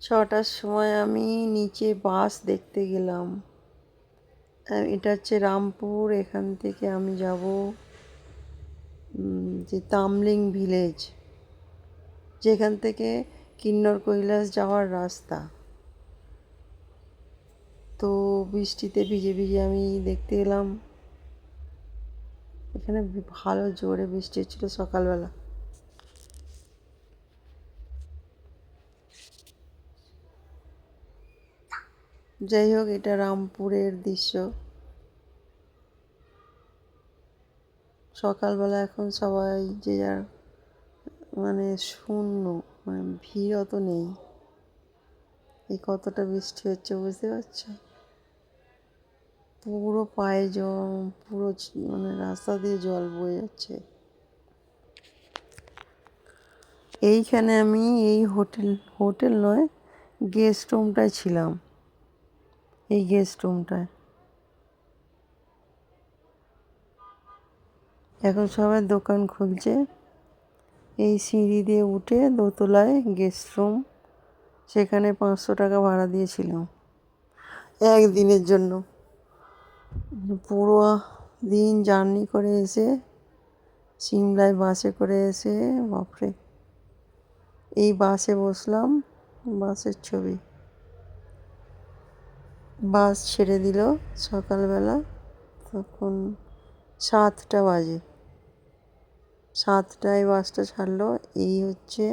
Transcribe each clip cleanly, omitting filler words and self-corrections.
ছটার সময় আমি নিচে বাস দেখতে গেলাম। এটা হচ্ছে রামপুর। এখান থেকে আমি যাব যে তামলিং ভিলেজ, যেখান থেকে কিন্নর কৈলাস যাওয়ার রাস্তা। তো বৃষ্টিতে ভিজে ভিজে আমি দেখতে এলাম। এখানে ভালো জোরে বৃষ্টি হচ্ছিল সকালবেলা। যাই হোক, এটা রামপুরের দৃশ্য। সকালবেলা এখন সবাই যে যার শূন্য, ভিড় অত নেই। এই কতটা বৃষ্টি হচ্ছে বুঝতে পারছো? পুরো পায়ে জল, পুরো রাস্তা দিয়ে জল বয়ে যাচ্ছে। এইখানে আমি এই হোটেল নয়, গেস্ট রুমটায় ছিলাম। এই গেস্ট রুমটায় এখন সবাই দোকান খুলছে। এই সিঁড়ি দিয়ে উঠে দোতলায় গেস্ট রুম, সেখানে 500 টাকা ভাড়া দিয়েছিলাম একদিনের জন্য। পুরো দিন জার্নি করে এসে, সিমলায় বাসে করে এসে, বাপরে, এই বাসে বসলাম। বাসের ছবি। বাস ছেড়ে দিল সকালবেলা, তখন 7টা বাজে। 7টায় বাসটা ছাড়লো। এই হচ্ছে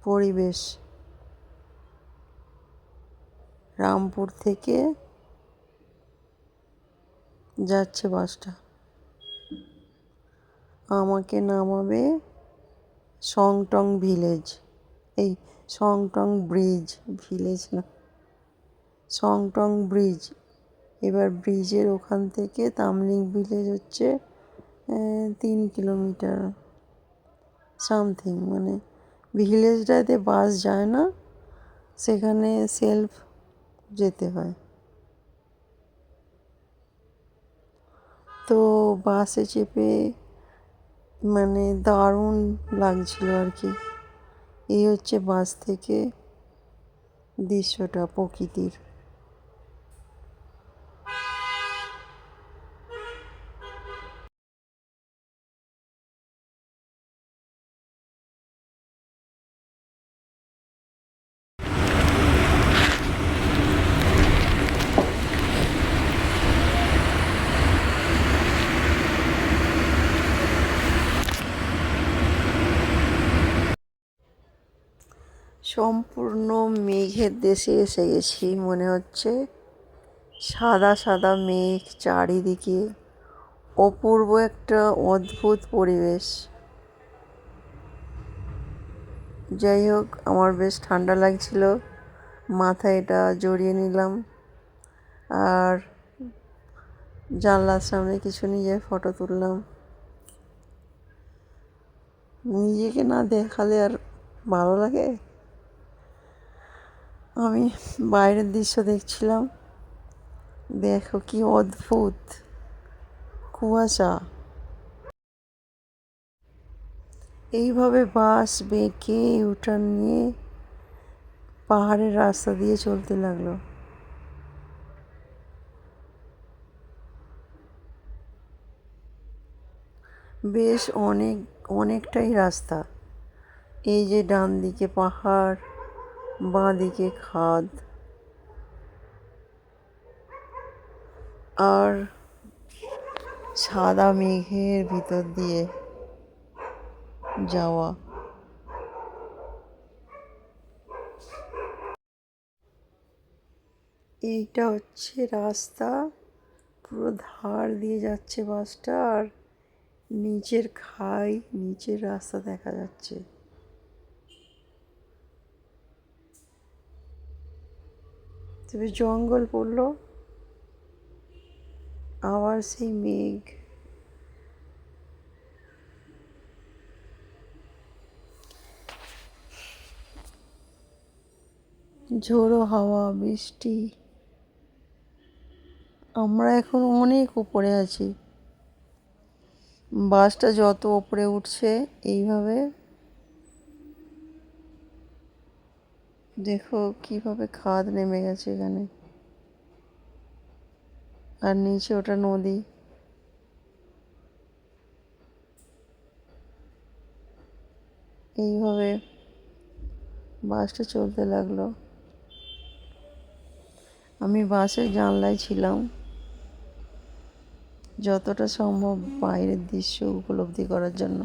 পরিবেশ। রামপুর থেকে যাচ্ছে বাসটা, আমাকে নামাবে সংটং ভিলেজ, এই সংটং ব্রিজ, ভিলেজ না, সংটং ব্রিজ। এবার ব্রিজের ওখান থেকে তামলিং ভিলেজ হচ্ছে 3 কিলোমিটার সামথিং। ভিলেজটাতে বাস যায় না, সেখানে সেলফ যেতে হয়। তো বাসে চেপে দারুণ লাগছিল আর কি। এই হচ্ছে বাস থেকে দৃশ্যটা প্রকৃতির। সম্পূর্ণ মেঘের দেশে এসে গেছি মনে হচ্ছে। সাদা সাদা মেঘ চারিদিকে, অপূর্ব একটা অদ্ভুত পরিবেশ। যাই হোক, আমার বেশ ঠান্ডা লাগছিল, মাথায় এটা জড়িয়ে নিলাম। আর জানলার সামনে কিছু নিজের ফটো তুললাম। নিজেকে না দেখালে আর ভালো লাগে। আমি বাইরের দৃশ্য দেখছিলাম। দেখো কি অদ্ভুত কুয়াশা। এইভাবে বাস বেঁকে ইউটার্ন নিয়ে পাহাড়ের রাস্তা দিয়ে চলতে লাগলো। বেশ অনেকটাই রাস্তা। এই যে ডান দিকে পাহাড়, বাঁ দিকে খাদ, আর সাদা মেঘের ভিতর দিয়ে যাওয়া। এইটা হচ্ছে রাস্তা, পুরো ধার দিয়ে যাচ্ছে বাসটা, আর নিচের খাই, নিচের রাস্তা দেখা যাচ্ছে। তবে জঙ্গল পড়লো, আবার সেই মেঘ। ঝোড়ো হাওয়া, বৃষ্টি। আমরা এখন অনেক উপরে আছি। বাসটা যত উপরে উঠছে এইভাবে দেখো কিভাবে খাদ নেমে গেছে এখানে, আর নিচে ওটা নদী। এইভাবে বাসটা চলতে লাগলো। আমি বাসের জানলায় ছিলাম, যতটা সম্ভব বাইরের দৃশ্য উপলব্ধি করার জন্য।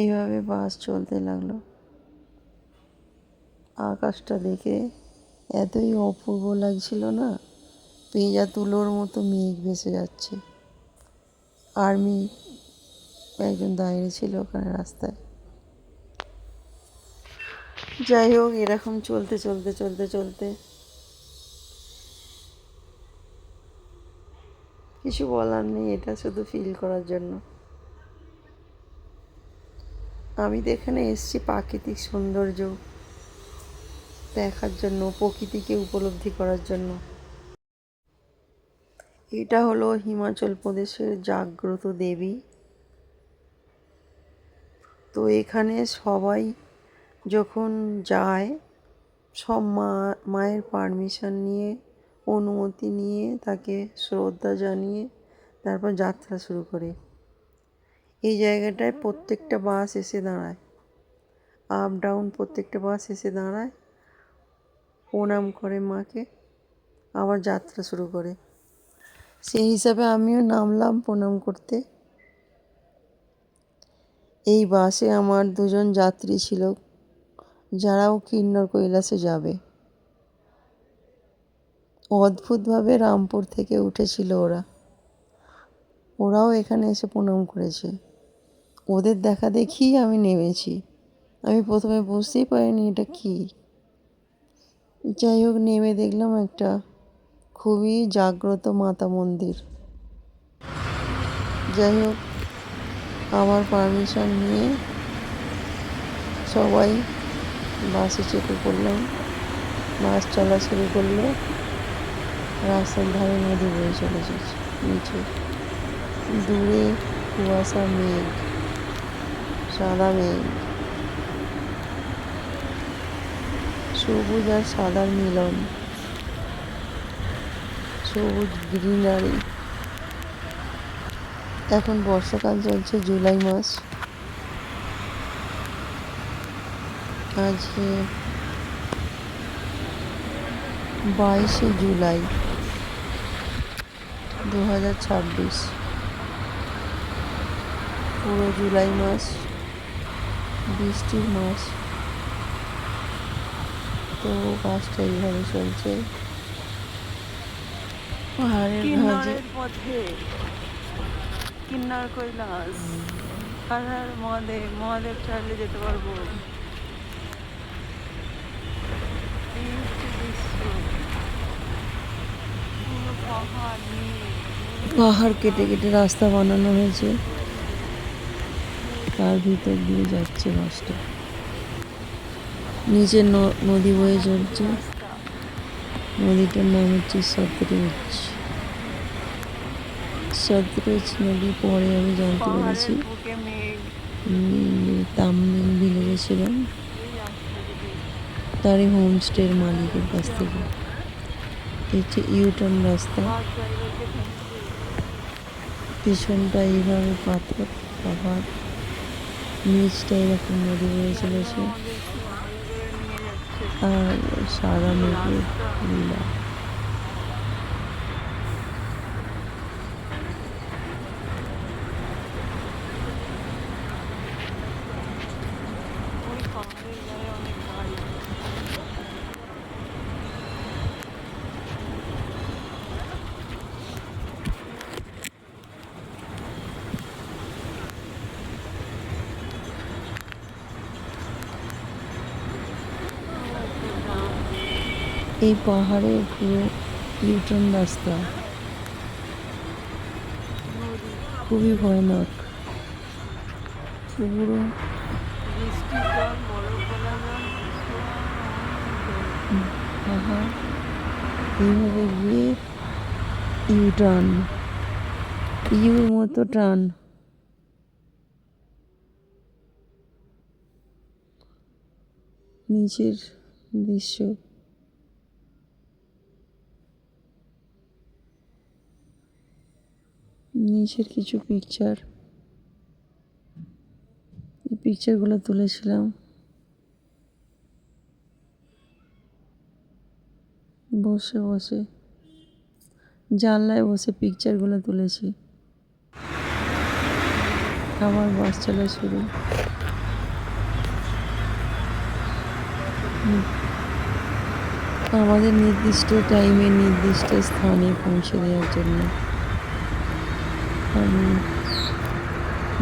এইভাবে বাস চলতে লাগলো। আকাশটা দেখে এতই অপূর্ব লাগছিল না, পেঁজা তুলোর মতো মেঘ ভেসে যাচ্ছে। আর্মি একজন দাঁড়িয়ে ছিল ওখানে রাস্তায়। যাই হোক, এরকম চলতে চলতে চলতে চলতে কিছু বলার নেই, এটা শুধু ফিল করার জন্য। আমি তো এখানে এসেছি প্রাকৃতিক সৌন্দর্য দেখার জন্য, প্রকৃতিকে উপলব্ধি করার জন্য। এটা হলো হিমাচল প্রদেশের জাগ্রত দেবী। তো এখানে সবাই যখন যায়, সব মায়ের পারমিশন নিয়ে, অনুমতি নিয়ে, তাকে শ্রদ্ধা জানিয়ে তারপর যাত্রা শুরু করে। এই জায়গাটায় প্রত্যেকটা বাস এসে দাঁড়ায়, আপ ডাউন প্রত্যেকটা বাস এসে দাঁড়ায়, প্রণাম করে মাকে, আবার যাত্রা শুরু করে। সেই হিসাবে আমিও নামলাম প্রণাম করতে। এই বাসে আমার দুজন যাত্রী ছিল, যারাও কিন্নর কৈলাসে যাবে। অদ্ভুতভাবে রামপুর থেকে উঠেছিল ওরাও এখানে এসে প্রণাম করেছে। ওদের দেখা দেখেই আমি নেমেছি। আমি প্রথমে বুঝতেই পারিনি এটা কি। যাই হোক, নেমে দেখলাম একটা খুবই জাগ্রত মাতা মন্দির। যাই হোক, আমার পারমিশন নিয়ে সবাই বাসে চেপে পড়লাম। বাস চলা শুরু করলো। রাস্তার ধারে নদী বয়ে চলেছে নিচে। দূরে কুয়াশা মেঘ, সাদা মেঘ, সবুজ আর সাদার মিলন, সবুজ গ্রিনারি। এখন বর্ষাকাল চলছে, জুলাই মাস। আজকে 22শে জুলাই 2026। পুরো জুলাই মাস বৃষ্টির মাস। তো বাসটা এইভাবে চলছে পাহাড়ের মাঝে। পথে কিন্নর কৈলাস, হর মহাদেব, মহাদেব চাইলে যেতে পারবো। পাহাড় কেটে কেটে রাস্তা বানানো হয়েছে, তার ভিতর দিয়ে যাচ্ছে বাসটা। নিচে নদী বয়ে চলছে। নদীটার নাম হচ্ছে সতলুজ। সতলুজ নদী পরে আমি জানতে পেরেছি। তামলিং ভিলেজে ছিলাম, তারই হোমস্টের মালিকের কাছ থেকে। হচ্ছে ইউটার্ন রাস্তা। পিছনটা এইভাবে পাথর, পাহাড়, নিচটা এরকম নদী বয়ে চলেছে, আর সাদা মেঘের লীলা। এই পাহাড়ে পুরো ইউটার্ন রাস্তা, খুবই ভয়ানক। পুরো পাহাড় এইভাবে গিয়ে ইউ টার্ন, ইউর মতো টার্ন। নিচের দৃশ্য, নিচের কিছু পিকচার, এই পিকচারগুলো তুলেছিলাম বসে বসে, জানলায় বসে পিকচারগুলো তুলেছি। আবার বাস চলা শুরু। আমাদের নির্দিষ্ট টাইমে নির্দিষ্ট স্থানে পৌঁছে দেওয়ার জন্য আমি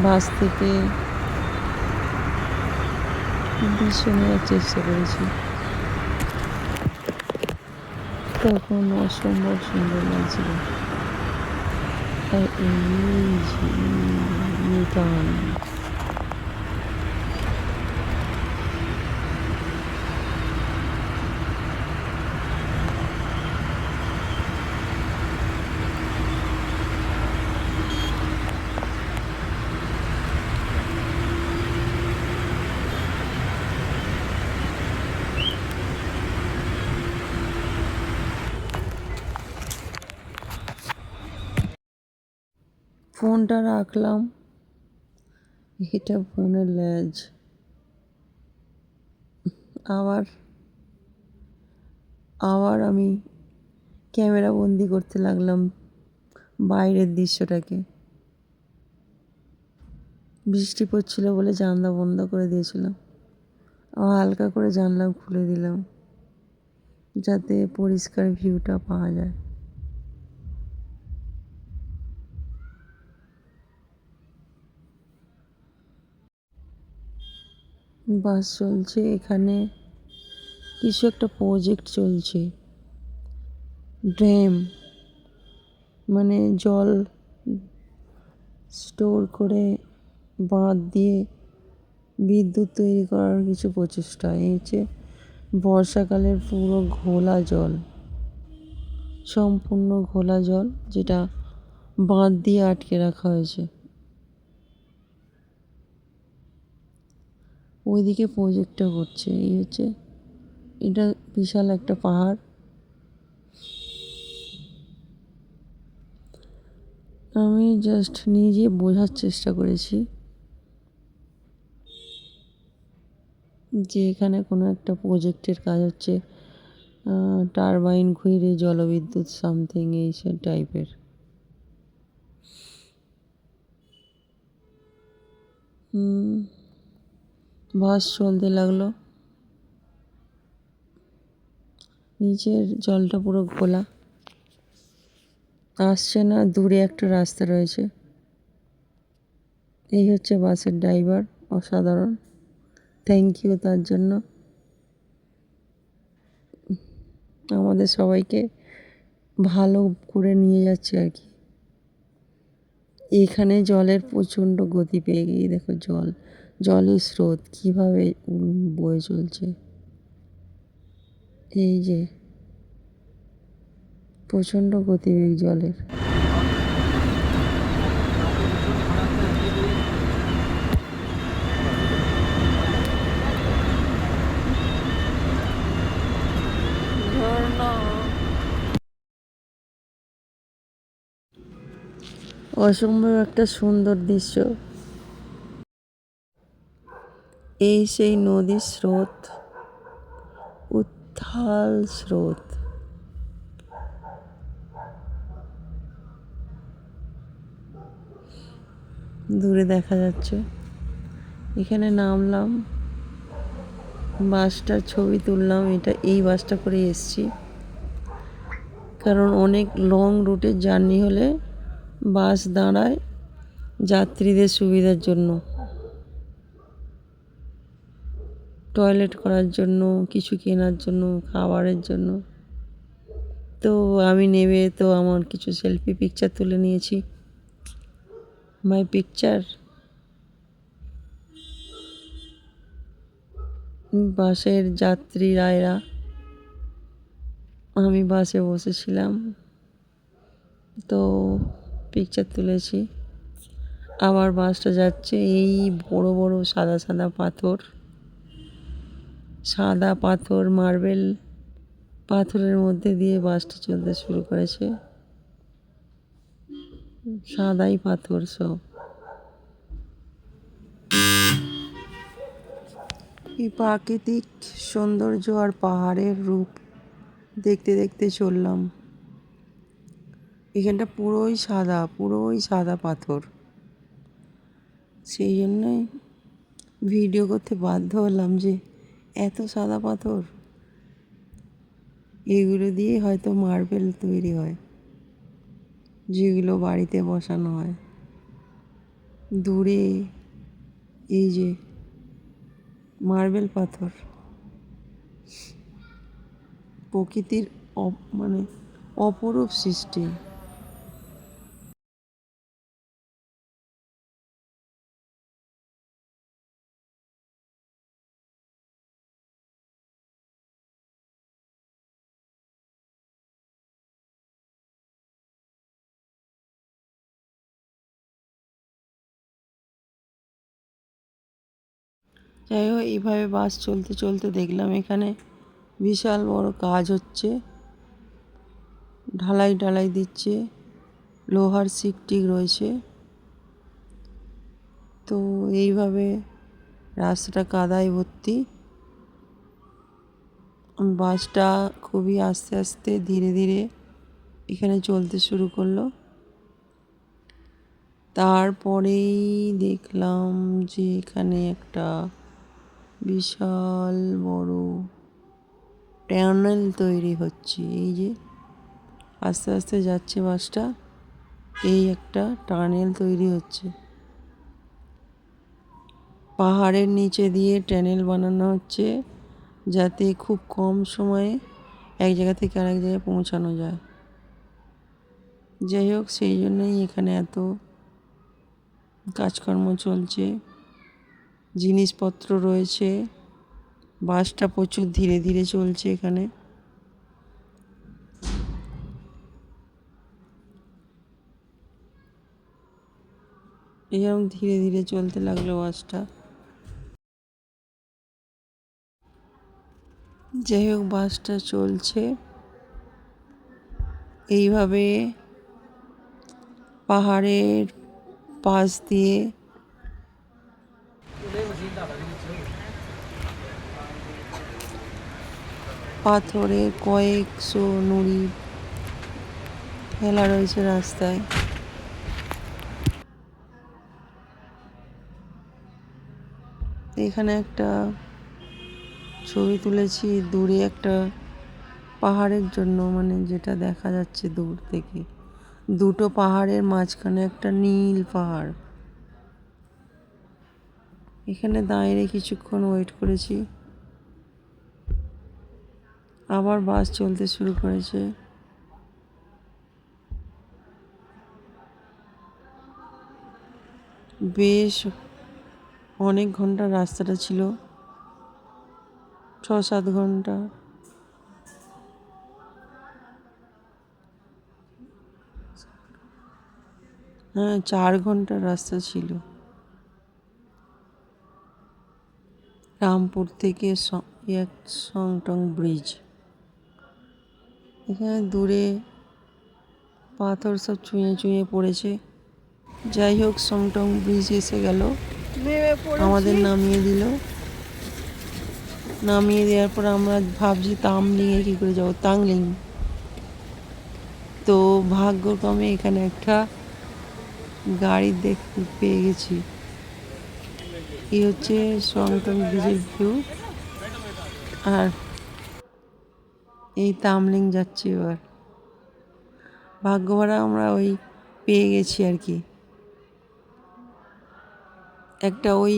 বাস থেকে দৃশ্য নেওয়ার চেষ্টা করেছি। তখন অসম্ভব সুন্দর লাগছিল। আর এই যে নিউটন, ফোনটা রাখলাম, এটা ফোনের ল্যাজ। আবার আবার আমি ক্যামেরা বন্দি করতে লাগলাম বাইরের দৃশ্যটাকে। বৃষ্টি পড়ছিল বলে জানলা বন্ধ করে দিয়েছিলাম, হালকা করে জানলা খুলে দিলাম যাতে পরিষ্কার ভিউটা পাওয়া যায়। বাস চলছে, এখানে কিছু একটা প্রজেক্ট চলছে। ড্যাম মানে জল স্টোর করে বাঁধ দিয়ে বিদ্যুৎ তৈরি করার কিছু প্রচেষ্টা। এই হচ্ছে বর্ষাকালের পুরো ঘোলা জল, সম্পূর্ণ ঘোলা জল, যেটা বাঁধ দিয়ে আটকে রাখা হয়েছে। ওইদিকে প্রজেক্টটা করছে। এই হচ্ছে, এটা বিশাল একটা পাহাড়। আমি জাস্ট নিজে বোঝার চেষ্টা করেছি যে এখানে কোনো একটা প্রজেক্টের কাজ হচ্ছে, টারবাইন ঘুরে জলবিদ্যুৎ সামথিং এই সব টাইপের। বাস চলতে লাগলো, নিচের জলটা পুরো ঘোলা, আসছে না। দূরে একটা রাস্তা রয়েছে। এই হচ্ছে বাসের ড্রাইভার, অসাধারণ, থ্যাংক ইউ তার জন্য। আমাদের সবাইকে ভালো করে নিয়ে যাচ্ছে আর কি। এখানে জলের প্রচণ্ড গতি পেয়ে গিয়ে দেখো জলের স্রোত কীভাবে বয়ে চলছে। এই যে প্রচণ্ড গতিবেগ জলের। অসম্ভব একটা সুন্দর দৃশ্য। এই সেই নদীর স্রোত, উত্তাল স্রোত। দূরে দেখা যাচ্ছে। এখানে নামলাম, বাসটার ছবি তুললাম। এই বাসটা করে এসছি, কারণ অনেক লং রুটের জার্নি হলে বাস দাঁড়ায় যাত্রীদের সুবিধার জন্য, টয়লেট করার জন্য, কিছু কেনার জন্য, খাবারের জন্য। তো আমি নেমে তো আমার কিছু সেলফি পিকচার তুলে নিয়েছি। My picture. বাসের যাত্রীরা, আমি বাসে বসেছিলাম, তো পিকচার তুলেছি। আবার বাসটা যাচ্ছে, এই বড় বড় সাদা সাদা পাথর, সাদা পাথর, মার্বেল পাথরের মধ্যে দিয়ে বাসটা চলতে শুরু করেছে। সাদাই পাথর সব। এই প্রাকৃতিক সৌন্দর্য আর পাহাড়ের রূপ দেখতে দেখতে চললাম। এখানটা পুরোই সাদা পাথর। সেই জন্যই ভিডিও করতে বাধ্য হলাম যে এত সাদা পাথর, এগুলো দিয়ে হয়তো মার্বেল তৈরি হয়, যেগুলো বাড়িতে বসানো হয়। দূরে এই যে মার্বেল পাথর, প্রকৃতির মানে অপরূপ সৃষ্টি। যাই হোক, এইভাবে বাস চলতে চলতে দেখলাম এখানে বিশাল বড় কাজ হচ্ছে, ঢালাই দিচ্ছে, লোহার শিকটিক রয়েছে। তো এইভাবে রাস্তাটা কাদায় ভর্তি। বাসটা খুবই আস্তে আস্তে ধীরে ধীরে এখানে চলতে শুরু করলো। তারপরেই দেখলাম যে এখানে একটা বিশাল বড় টানেল তৈরি হচ্ছে। এই যে আস্তে আস্তে যাচ্ছে বাসটা, এই একটা টানেল তৈরি হচ্ছে। পাহাড়ের নিচে দিয়ে টানেল বানানো হচ্ছে, যাতে খুব কম সময়ে এক জায়গা থেকে আরেক জায়গায় পৌঁছানো যায়। যাই হোক, সেই জন্যই এখানে এত কাজকর্ম চলছে, জিনিসপত্র রয়েছে। বাসটা প্রচুর ধীরে ধীরে চলছে এখানে। এরকম ধীরে ধীরে চলতে লাগলো বাসটা। যাই হোক, বাসটা চলছে এইভাবে পাহাড়ের পাশ দিয়ে। পাথরের কয়েকশো নুড়ি ফেলা রয়েছে রাস্তায়। এখানে একটা ছবি তুলেছি দূরে একটা পাহাড়ের জন্য, মানে যেটা দেখা যাচ্ছে দূর থেকে, দুটো পাহাড়ের মাঝখানে একটা নীল পাহাড়। এখানে দাঁড়িয়ে কিছুক্ষণ ওয়েট করেছি, আবার বাস চলতে শুরু করেছে। বেশ অনেক ঘন্টা রাস্তাটা ছিল, 6-7 ঘন্টা। হ্যাঁ, 4 ঘন্টার রাস্তা ছিল রামপুর থেকে সংটং ব্রিজ। এখানে দূরে পাথর সব চুঁয়ে চুঁয়ে পড়েছে। যাই হোক, সংটং ব্রিজ এসে গেল, আমাদের নামিয়ে দিল। নামিয়ে দেওয়ার পর আমরা ভাবছি তামলিংয়ে কী করে যাবো, তাংলিং। তো ভাগ্যক্রমে এখানে একটা গাড়ি পেয়ে গেছি। এই হচ্ছে সংটং ব্রিজের ভিউ। আর এই তামলিং যাচ্ছি এবার। ভাগ্যভরা আমরা ওই পেয়ে গেছি আর কি, একটা ওই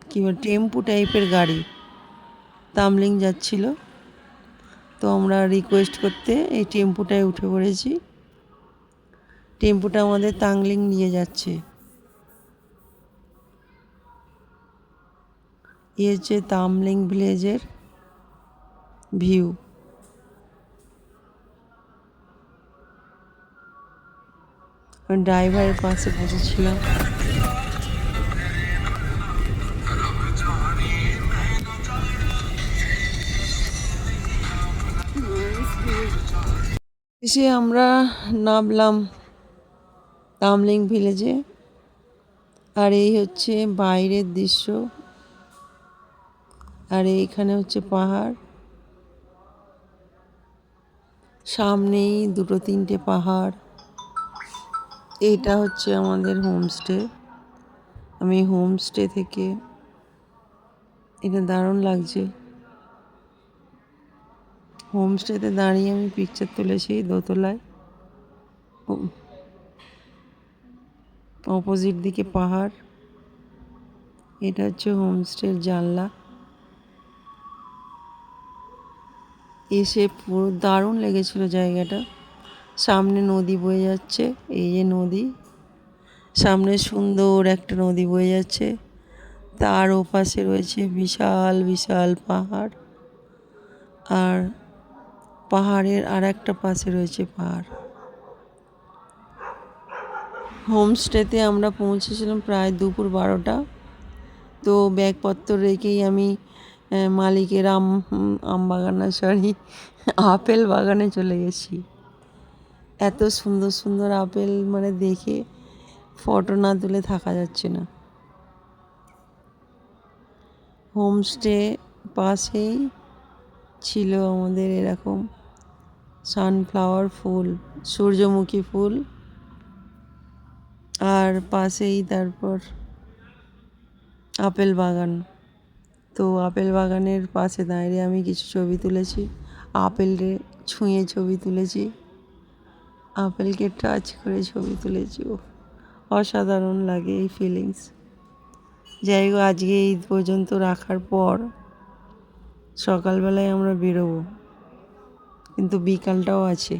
কী বল টেম্পু টাইপের গাড়ি তামলিং যাচ্ছিল। তো আমরা রিকোয়েস্ট করতে এই টেম্পুটায় উঠে পড়েছি। টেম্পুটা আমাদের তাংলিং নিয়ে যাচ্ছে। এই হচ্ছে তামলিং ভিলেজের ভিউ। ড্রাইভারের পাশে বসেছিলাম। এসে আমরা নামলাম তামলিং ভিলেজে। আর এই হচ্ছে বাইরের দৃশ্য, আর এইখানে হচ্ছে পাহাড়, সামনেই দুটো তিনটে পাহাড়। এটা হচ্ছে আমাদের হোমস্টে। আমি হোমস্টে থেকে, এটা দারুণ লাগছে। হোমস্টেতে দাঁড়িয়ে আমি পিকচার তুলেছি দোতলায়, অপোজিট দিকে পাহাড়। এটা হচ্ছে হোমস্টের জানলা। এসে পুরো দারুণ লেগেছিল জায়গাটা। সামনে নদী বয়ে যাচ্ছে, এই যে নদী, সামনে সুন্দর একটা নদী বয়ে যাচ্ছে, তার ওপাশে রয়েছে বিশাল বিশাল পাহাড়, আর পাহাড়ের আর একটা পাশে রয়েছে পাহাড়। হোমস্টেতে আমরা পৌঁছেছিলাম প্রায় দুপুর 12টা। তো ব্যাগপত্র রেখেই আমি মালিকের আম বাগানা আপেল বাগানে চলে গেছি। এত সুন্দর সুন্দর আপেল, মানে দেখে ফটো না তুলে থাকা যাচ্ছে না। হোমস্টে পাশেই ছিল আমাদের এরকম সানফ্লাওয়ার ফুল, সূর্যমুখী ফুল, আর পাশেই তারপর আপেল বাগান। তো আপেল বাগানের পাশে দাঁড়িয়ে আমি কিছু ছবি তুলেছি, আপেলকে ছুঁয়ে ছবি তুলেছি, আপেলকে টাচ করে ছবি তুলেছি। অসাধারণ লাগে এই ফিলিংস। যাই হোক, আজকে এই পর্যন্ত রাখার পর সকালবেলায় আমরা বেরোবো, কিন্তু বিকালটাও আছে।